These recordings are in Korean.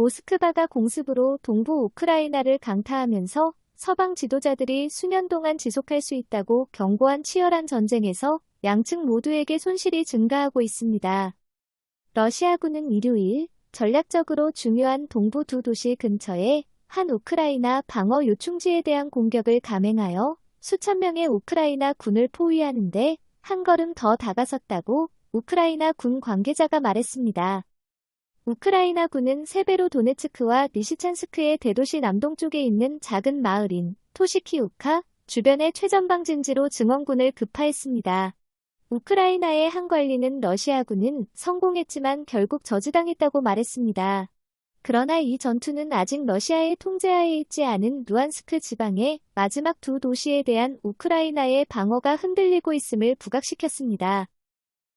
모스크바가 공습으로 동부 우크라이나를 강타하면서 서방 지도자들이 수년 동안 지속할 수 있다고 경고한 치열한 전쟁에서 양측 모두에게 손실이 증가하고 있습니다. 러시아군은 일요일 전략적으로 중요한 동부 두 도시 근처에 한 우크라이나 방어 요충지에 대한 공격을 감행하여 수천 명의 우크라이나 군을 포위하는데 한 걸음 더 다가섰다고 우크라이나 군 관계자가 말했습니다. 우크라이나 군은 세베로도네츠크와 리시찬스크의 대도시 남동쪽에 있는 작은 마을인 토시키우카 주변의 최전방진지로 증원군을 급파했습니다. 우크라이나의 한 관리는 러시아군은 성공했지만 결국 저지당했다고 말했습니다. 그러나 이 전투는 아직 러시아의 통제하에 있지 않은 루안스크 지방의 마지막 두 도시에 대한 우크라이나의 방어가 흔들리고 있음을 부각시켰습니다.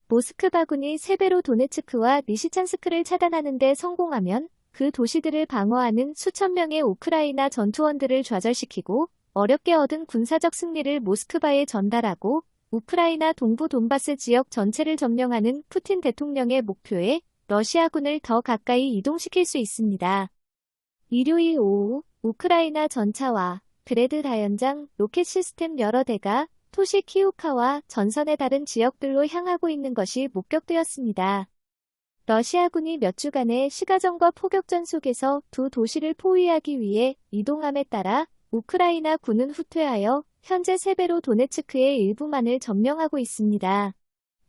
모스크바군이 세베로도네츠크와 리시찬스크를 차단하는 데 성공하면 그 도시들을 방어하는 수천 명의 우크라이나 전투원들을 좌절시키고 어렵게 얻은 군사적 승리를 모스크바에 전달하고 우크라이나 동부 돈바스 지역 전체를 점령하는 푸틴 대통령의 목표에 러시아군을 더 가까이 이동시킬 수 있습니다. 일요일 오후 우크라이나 전차와 브레드 다연장 로켓 시스템 여러 대가 토시키우카와 전선의 다른 지역들로 향하고 있는 것이 목격되었습니다. 러시아군이 몇 주간의 시가전과 포격전 속에서 두 도시를 포위하기 위해 이동함에 따라 우크라이나 군은 후퇴하여 현재 세베로도네츠크의 일부만을 점령하고 있습니다.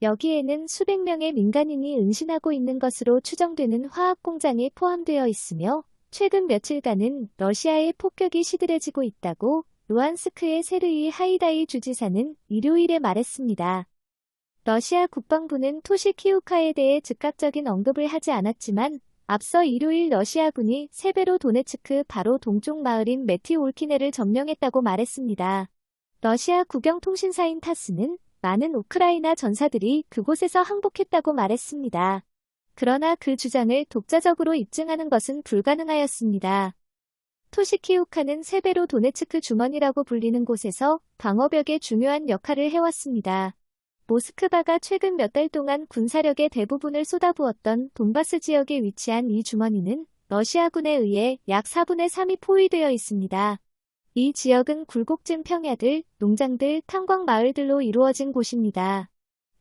여기에는 수백 명의 민간인이 은신하고 있는 것으로 추정되는 화학 공장이 포함되어 있으며 최근 며칠간은 러시아의 폭격이 시들해지고 있다고 루안스크의 세르이 하이다이 주지사는 일요일에 말했습니다. 러시아 국방부는 토시키우카에 대해 즉각적인 언급을 하지 않았지만 앞서 일요일 러시아군이 세베로도네츠크 바로 동쪽 마을인 메티올키네를 점령했다고 말했습니다. 러시아 국영통신사인 타스는 많은 우크라이나 전사들이 그곳에서 항복했다고 말했습니다. 그러나 그 주장을 독자적으로 입증하는 것은 불가능하였습니다. 토시키우카는 세베로도네츠크 주머니라고 불리는 곳에서 방어벽의 중요한 역할을 해왔습니다. 모스크바가 최근 몇 달 동안 군사력의 대부분을 쏟아부었던 돈바스 지역에 위치한 이 주머니는 러시아군에 의해 약 4분의 3이 포위되어 있습니다. 이 지역은 굴곡진 평야들, 농장들, 탄광 마을들로 이루어진 곳입니다.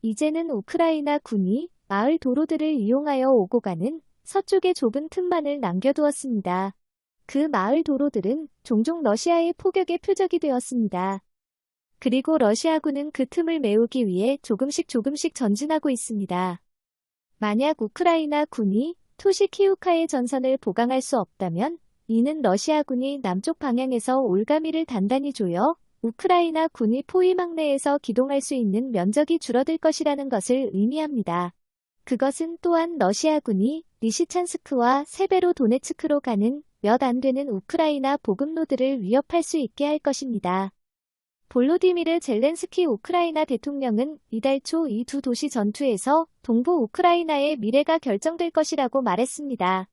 이제는 우크라이나 군이 마을 도로들을 이용하여 오고 가는 서쪽의 좁은 틈만을 남겨두었습니다. 그 마을 도로들은 종종 러시아의 포격의 표적이 되었습니다. 그리고 러시아군은 그 틈을 메우기 위해 조금씩 전진하고 있습니다. 만약 우크라이나 군이 토시키우카의 전선을 보강할 수 없다면 이는 러시아군이 남쪽 방향에서 올가미를 단단히 조여 우크라이나 군이 포위망 내에서 기동할 수 있는 면적이 줄어들 것이라는 것을 의미합니다. 그것은 또한 러시아군이 리시찬스크와 세베로도네츠크로 가는 몇 안 되는 우크라이나 보급로들을 위협할 수 있게 할 것입니다. 볼로디미르 젤렌스키 우크라이나 대통령은 이달 초 이 두 도시 전투에서 동부 우크라이나의 미래가 결정될 것이라고 말했습니다.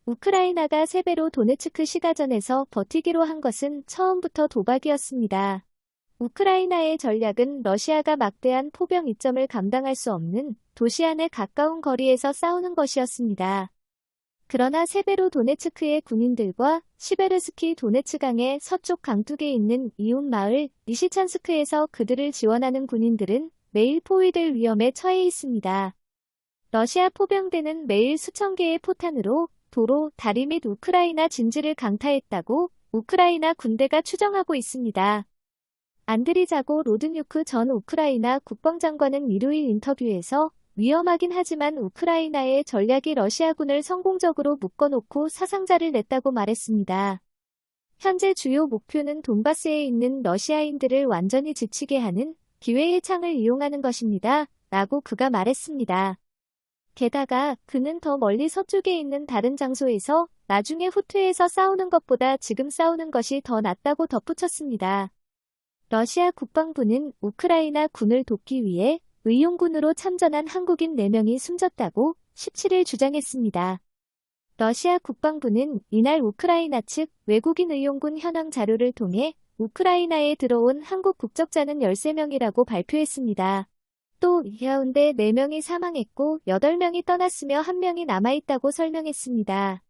우크라이나가 세베로도네츠크 시가전에서 버티기로 한 것은 처음부터 도박이었습니다. 우크라이나의 전략은 러시아가 막대한 포병 이점을 감당할 수 없는 도시 안에 가까운 거리에서 싸우는 것이었습니다. 그러나 세베로도네츠크의 군인들과 시베르스키 도네츠강의 서쪽 강둑에 있는 이웃 마을 리시찬스크에서 그들을 지원하는 군인들은 매일 포위될 위험에 처해 있습니다. 러시아 포병대는 매일 수천 개의 포탄으로 도로, 다리 및 우크라이나 진지를 강타했다고 우크라이나 군대가 추정하고 있습니다. 안드리 자고 로드뉴크 전 우크라이나 국방장관은 일요일 인터뷰에서 위험하긴 하지만 우크라이나의 전략이 러시아군을 성공적으로 묶어놓고 사상자를 냈다고 말했습니다. 현재 주요 목표는 돈바스에 있는 러시아인들을 완전히 지치게 하는 기회의 창을 이용하는 것입니다. 라고 그가 말했습니다. 게다가 그는 더 멀리 서쪽에 있는 다른 장소에서 나중에 후퇴해서 싸우는 것보다 지금 싸우는 것이 더 낫다고 덧붙였습니다. 러시아 국방부는 우크라이나 군을 돕기 위해 의용군으로 참전한 한국인 4명이 숨졌다고 17일 주장했습니다. 러시아 국방부는 이날 우크라이나 측 외국인 의용군 현황 자료를 통해 우크라이나에 들어온 한국 국적자는 13명이라고 발표했습니다. 또 이 가운데 4명이 사망했고 8명이 떠났으며 1명이 남아있다고 설명했습니다.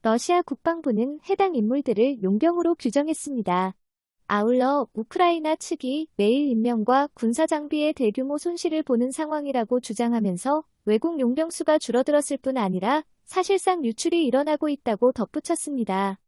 러시아 국방부는 해당 인물들을 용병으로 규정했습니다. 아울러 우크라이나 측이 매일 인명과 군사 장비의 대규모 손실을 보는 상황이라고 주장하면서 외국 용병 수가 줄어들었을 뿐 아니라 사실상 유출이 일어나고 있다고 덧붙였습니다.